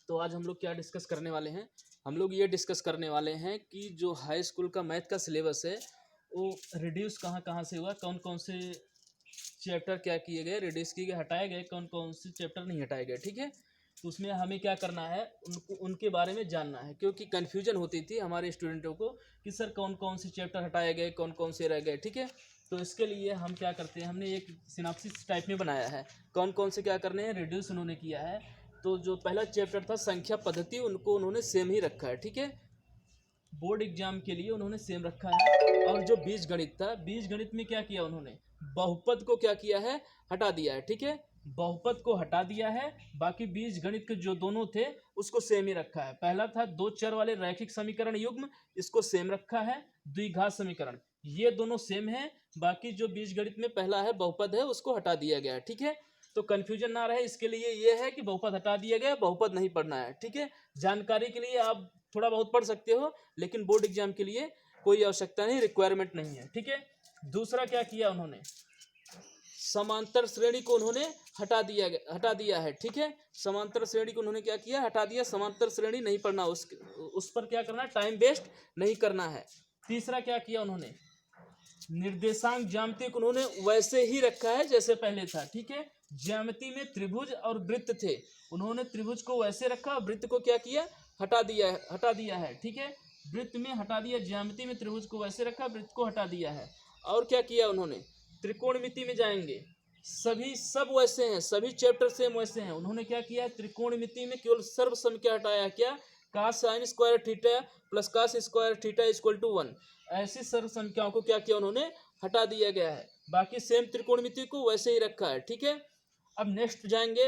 तो आज हम लोग क्या डिस्कस करने वाले हैं, हम लोग ये डिस्कस करने वाले हैं कि जो हाई स्कूल का मैथ का सिलेबस है वो रिड्यूस कहाँ कहाँ से हुआ, कौन कौन से चैप्टर क्या किए गए, रिड्यूस किए गए, हटाए गए, कौन कौन से चैप्टर नहीं हटाए गए। ठीक है, तो उसमें हमें क्या करना है, उनको उनके बारे में जानना है, क्योंकि कन्फ्यूजन होती थी हमारे स्टूडेंटों को कि सर कौन कौन से चैप्टर हटाए गए, कौन कौन से रह गए। ठीक है, तो इसके लिए हम क्या करते हैं, हमने एक सिनॉप्सिस टाइप में बनाया है, कौन कौन से क्या करने हैं, रिड्यूस उन्होंने किया है। तो जो पहला चैप्टर था संख्या पद्धति, उनको उन्होंने सेम ही रखा है। ठीक है, बोर्ड एग्जाम के लिए उन्होंने सेम रखा है। और जो बीज गणित था, बीज गणित में क्या किया उन्होंने, बहुपद को क्या किया है, हटा दिया है। ठीक है, बहुपद को हटा दिया है, बाकी बीज गणित के जो दोनों थे उसको सेम ही रखा है। पहला था दो चर वाले रैखिक समीकरण युग्म, इसको सेम रखा है। द्विघात समीकरण, ये दोनों सेम है। बाकी जो बीज गणित में पहला है बहुपद है, उसको हटा दिया गया है। ठीक है, तो कंफ्यूजन ना रहे इसके लिए ये है कि बहुपद हटा दिया गया, बहुपद नहीं पढ़ना है। ठीक है, जानकारी के लिए आप थोड़ा बहुत पढ़ सकते हो, लेकिन बोर्ड एग्जाम के लिए कोई आवश्यकता नहीं, रिक्वायरमेंट नहीं है। ठीक है, दूसरा क्या किया उन्होंने, समांतर श्रेणी को उन्होंने हटा दिया है। ठीक है, समांतर श्रेणी को उन्होंने क्या किया, हटा दिया। समांतर श्रेणी नहीं पढ़ना, उस पर क्या करना, टाइम वेस्ट नहीं करना है। तीसरा क्या किया उन्होंने, निर्देशांक ज्यामिति को उन्होंने वैसे ही रखा है जैसे पहले था। ठीक है, ज्यामिति में त्रिभुज और वृत्त थे, उन्होंने त्रिभुज को वैसे रखा, वृत्त को क्या किया, हटा दिया है। ठीक है, वृत्त में हटा दिया, ज्यामिति में त्रिभुज को वैसे रखा, वृत्त को हटा दिया है। और क्या किया उन्होंने, त्रिकोणमिति में जाएंगे, सब वैसे हैं, सभी चैप्टर सेम वैसे हैं। उन्होंने क्या किया, त्रिकोणमिति में केवल सर्व सम क्या हटाया, क्या, cos sin square theta plus cos square theta equal to 1, ऐसी सर्व संख्याओं को क्या किया उन्होंने, हटा दिया गया है। बाकी सेम त्रिकोणमिति को वैसे ही रखा है। ठीक है, अब नेक्स्ट जाएंगे,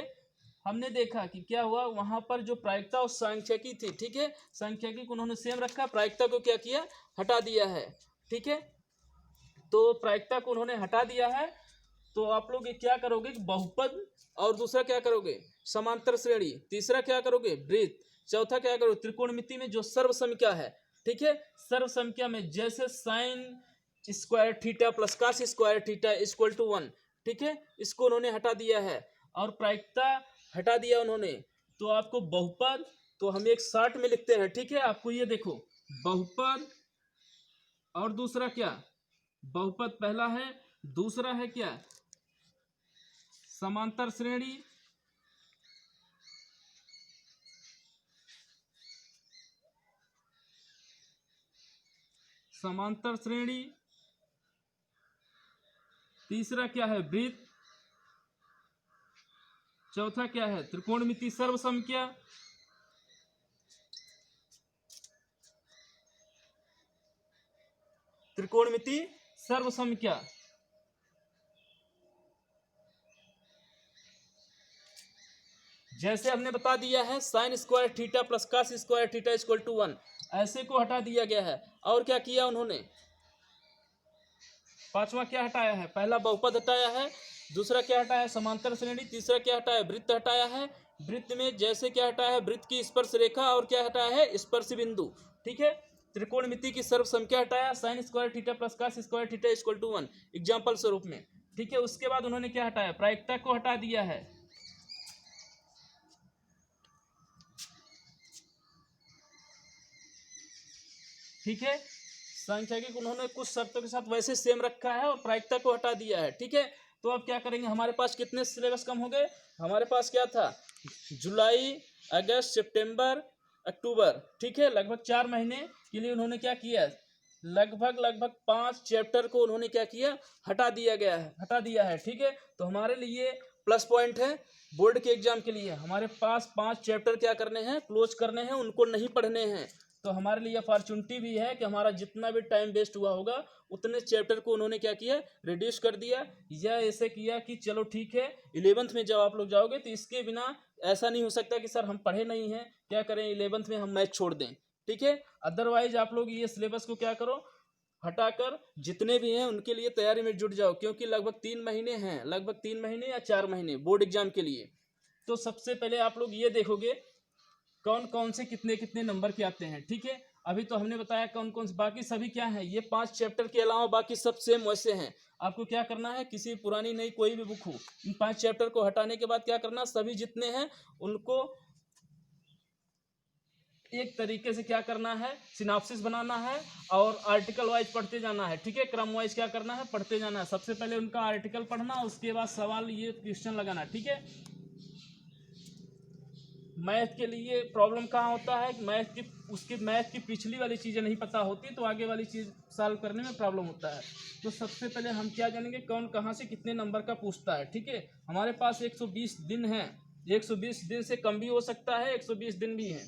हमने देखा कि क्या हुआ वहां पर जो प्रायिकता और सांख्यिकी थी। ठीक है, सांख्यिकी को उन्होंने सेम रखा, प्रायिकता को क्या किया, हटा दिया है। ठीक है, तो प्रायिकता को उन्होंने हटा दिया है। तो आप लोग क्या करोगे, बहुपद, और दूसरा क्या करोगे, समांतर श्रेणी, तीसरा क्या करोगे, वृत्त, चौथा क्या करोगे, त्रिकोणमिति में जो सर्व संख्या है। ठीक है, सर्व संख्या में जैसे sine square theta plus cos square theta equal to 1। ठीक है, इसको उन्होंने हटा दिया है, और प्रायिकता हटा दिया उन्होंने। तो आपको बहुपद, तो हम एक शॉर्ट में लिखते हैं। ठीक है, आपको ये देखो, बहुपद और दूसरा क्या, बहुपद पहला है, दूसरा है क्या, समांतर श्रेणी, समांतर श्रेणी, तीसरा क्या है, वृत्त, चौथा क्या है, त्रिकोणमिति सर्व संख्या, त्रिकोणमिति सर्व संख्या। जैसे हमने बता दिया है sine square theta plus cos square theta equal to 1, ऐसे को हटा दिया गया है। और क्या किया उन्होंने, पांचवा क्या हटाया है, पहला बहुपद हटाया है, दूसरा क्या हटाया है, समांतर श्रेणी, तीसरा क्या हटाया है, वृत्त हटाया है। वृत्त में जैसे क्या हटाया है, वृत्त की स्पर्श रेखा, और क्या हटाया है, स्पर्श बिंदु। ठीक है, त्रिकोणमिति की सर्व संख्या हटाया, sine square theta plus cos square theta equal to 1 example स्वरूप में। ठीक है, उसके बाद उन्होंने क्या हटाया, प्रायिकता को हटा दिया है। ठीक है, सांख्यिकी को उन्होंने कुछ शर्तों के साथ वैसे सेम रखा है, और प्रायिकता को हटा दिया है। ठीक है, तो अब क्या करेंगे, हमारे पास कितने सिलेबस कम हो गए, हमारे पास क्या था, जुलाई, अगस्त, सितंबर, अक्टूबर। ठीक है, लगभग 4 महीने के लिए उन्होंने क्या किया, लगभग 5 चैप्टर को उन्होंने क्या किया, हटा दिया है। ठीक है, तो हमारे लिए प्लस पॉइंट है, बोर्ड के एग्जाम के लिए हमारे पास 5 चैप्टर क्या करने हैं, क्लोज करने हैं, उनको नहीं पढ़ने हैं। तो हमारे लिए अपॉर्चुनिटी भी है कि हमारा जितना भी टाइम वेस्ट हुआ होगा उतने चैप्टर को उन्होंने क्या किया, रिड्यूस कर दिया, या ऐसे किया कि चलो ठीक है 11th में जब आप लोग जाओगे तो इसके बिना ऐसा नहीं हो सकता कि सर हम पढ़े नहीं हैं, क्या करें 11th में हम मैथ छोड़ दें। ठीक है, अदरवाइज आप लोग ये सिलेबस को क्या करो, हटाकर जितने भी हैं उनके लिए तैयारी में जुट जाओ, क्योंकि लगभग 3 महीने हैं, लगभग 3 महीने या 4 महीने बोर्ड एग्जाम के लिए। तो सबसे पहले आप लोग ये देखोगे कौन कौन से कितने कितने नंबर के आते हैं। ठीक है, अभी तो हमने बताया कौन कौन से, बाकी सभी क्या है, ये 5 चैप्टर के अलावा बाकी सब सेम वैसे हैं। आपको क्या करना है, किसी पुरानी नई कोई भी बुक हो, इन 5 चैप्टर को हटाने के बाद क्या करना, सभी जितने हैं उनको एक तरीके से क्या करना है, सिनॉप्सिस बनाना है और आर्टिकल वाइज पढ़ते जाना है। ठीक है, क्रम वाइज क्या करना है, पढ़ते जाना है। सबसे पहले उनका आर्टिकल पढ़ना, उसके बाद सवाल ये क्वेश्चन लगाना। ठीक है, मैथ के लिए प्रॉब्लम कहाँ होता है, मैथ की पिछली वाली चीज़ें नहीं पता होती तो आगे वाली चीज़ सॉल्व करने में प्रॉब्लम होता है। तो सबसे पहले हम क्या जानेंगे, कौन कहाँ से कितने नंबर का पूछता है। ठीक है, हमारे पास 120 दिन है, 120 दिन से कम भी हो सकता है, 120 दिन भी है,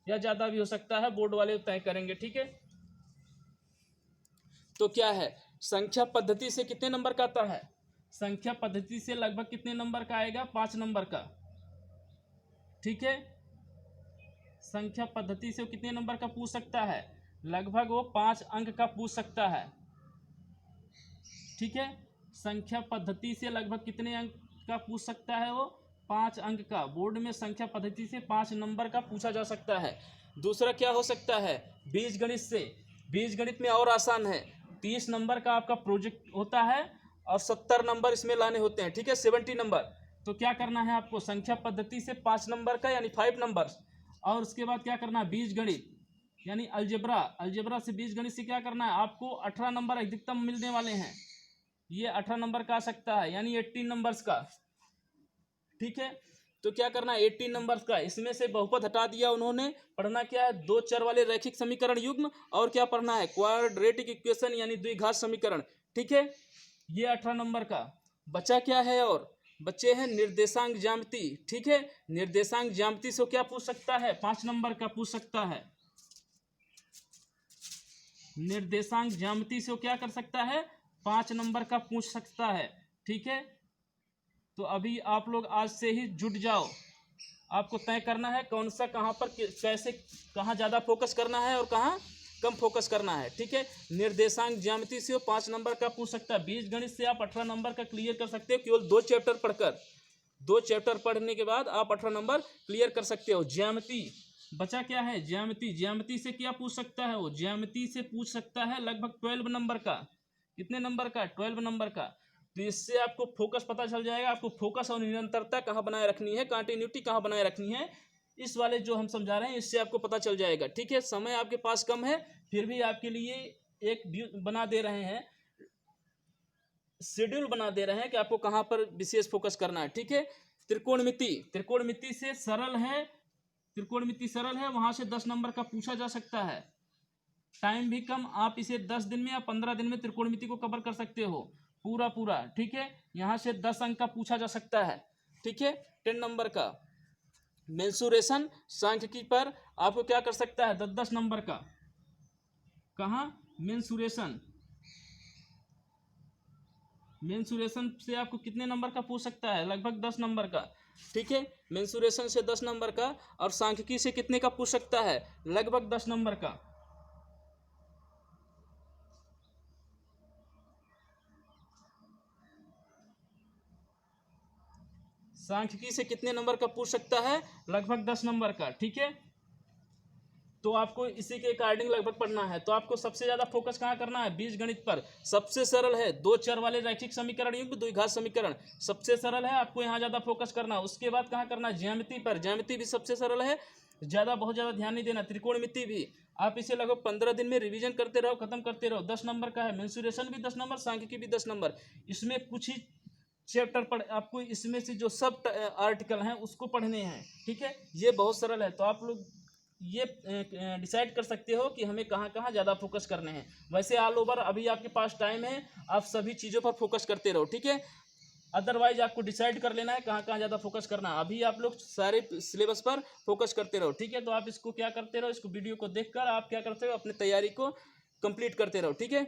या ज़्यादा भी हो सकता है, बोर्ड वाले तय करेंगे। ठीक है, तो क्या है, संख्या पद्धति से कितने नंबर का आता है, संख्या पद्धति से लगभग कितने नंबर का आएगा, 5 नंबर का। ठीक है, संख्या पद्धति से वो कितने नंबर का पूछ सकता है, लगभग वो 5 अंक का पूछ सकता है। ठीक है, संख्या पद्धति से लगभग कितने अंक का पूछ सकता है, वो 5 अंक का। बोर्ड में संख्या पद्धति से 5 नंबर का पूछा जा सकता है। दूसरा क्या हो सकता है, बीजगणित से। बीजगणित में और आसान है, 30 नंबर का आपका प्रोजेक्ट होता है और 70 नंबर इसमें लाने होते हैं। ठीक है, 70 नंबर। तो क्या करना है आपको, संख्या पद्धति से 5 नंबर का यानी 5 नंबर, और उसके बाद क्या करना है, बीजगणित यानी अलजेब्रा। अलजेब्रा से बीजगणित से क्या करना है, आपको 18 नंबर अधिकतम मिलने वाले हैं। ये 18 नंबर का आ सकता है, यानी 18 नंबर्स का। ठीक है, तो क्या करना है, 18 नंबर्स का। इसमें से बहुपद हटा दिया उन्होंने, पढ़ना क्या है, 2 चर वाले रैखिक समीकरण युग्म, और क्या पढ़ना है, क्वाड्रेटिक इक्वेशन यानी द्विघात समीकरण। ठीक है, ये 18 नंबर का। बचा क्या है, और बच्चे हैं निर्देशांक ज्यामिति। ठीक है, निर्देशांक ज्यामिति से क्या पूछ सकता है, 5 नंबर का पूछ सकता है। निर्देशांक ज्यामिति से क्या कर सकता है, 5 नंबर का पूछ सकता है। ठीक है, तो अभी आप लोग आज से ही जुट जाओ। आपको तय करना है कौन सा, कहाँ पर कैसे, कहाँ ज़्यादा फोकस करना है और कहाँ कम फोकस करना है। ठीक है, निर्देशांक ज्यामिति से 5 नंबर का पूछ सकता है। बीजगणित से आप 18 नंबर का क्लियर कर सकते हो, केवल 2 चैप्टर पढ़कर। 2 चैप्टर पढ़ने के बाद आप 18 नंबर क्लियर कर सकते हो। ज्यामिति बचा क्या है, ज्यामिति। ज्यामिति से क्या पूछ सकता है, वो ज्यामिति से पूछ सकता है लगभग 12 नंबर का। कितने नंबर का, 12 नंबर का। तो इससे आपको फोकस पता चल जाएगा, आपको फोकस और निरंतरता कहाँ बनाए रखनी है, कंटिन्यूटी कहाँ बनाए रखनी है, इस वाले जो हम समझा रहे हैं इससे आपको पता चल जाएगा। ठीक है, समय आपके पास कम है, फिर भी आपके लिए एक बना दे रहे हैं, शेड्यूल बना दे रहे हैं कि आपको कहाँ पर विशेष फोकस करना है। ठीक है, त्रिकोणमिति। त्रिकोणमिति से सरल है, त्रिकोणमिति सरल है, वहां से 10 नंबर का पूछा जा सकता है। टाइम भी कम, आप इसे 10 दिन में या 15 दिन में त्रिकोणमिति को कवर कर सकते हो पूरा पूरा। ठीक है, यहाँ से 10 अंक का पूछा जा सकता है। ठीक है, 10 नंबर का। मेंसुरेशन सांख्यिकी पर आपको क्या कर सकता है, 10-10 नंबर का। कहाँ, मेंसुरेशन। मेंसुरेशन से आपको कितने नंबर का पूछ सकता है, लगभग 10 नंबर का। ठीक है, मेंसुरेशन से 10 नंबर का, और सांख्यिकी से कितने का पूछ सकता है, लगभग 10 नंबर का। सांख्यिकी से कितने नंबर का पूछ सकता है, लगभग 10 नंबर का। ठीक है, तो आपको इसी के अकॉर्डिंग लगभग पढ़ना है। तो आपको सबसे ज्यादा फोकस कहाँ करना है, बीजगणित पर। सबसे सरल है, 2 चर वाले रैखिक समीकरण युक्त द्विघात समीकरण, सबसे सरल है, आपको यहाँ ज्यादा फोकस करना है। उसके बाद कहाँ करना है, ज्यामिति पर। ज्यामिति भी सबसे सरल है, बहुत ज्यादा ध्यान नहीं देना। त्रिकोणमिति भी आप इसे लगभग 15 दिन में रिवीजन करते रहो, खत्म करते रहो। 10 नंबर का है। मेंसुरेशन भी 10 नंबर, सांख्यिकी भी 10 नंबर। इसमें कुछ ही चैप्टर पढ़, आपको इसमें से जो सब आर्टिकल हैं उसको पढ़ने हैं। ठीक है, ये बहुत सरल है। तो आप लोग ये डिसाइड कर सकते हो कि हमें कहाँ कहाँ ज़्यादा फोकस करने हैं। वैसे ऑल ओवर अभी आपके पास टाइम है, आप सभी चीज़ों पर फोकस करते रहो। ठीक है, अदरवाइज आपको डिसाइड कर लेना है कहाँ कहाँ ज़्यादा फोकस करना है। अभी आप लोग सारे सिलेबस पर फोकस करते रहो। ठीक है, तो आप इसको क्या करते रहो, इसको वीडियो को देखकर आप क्या करते हो, अपनी तैयारी को कंप्लीट करते रहो। ठीक है।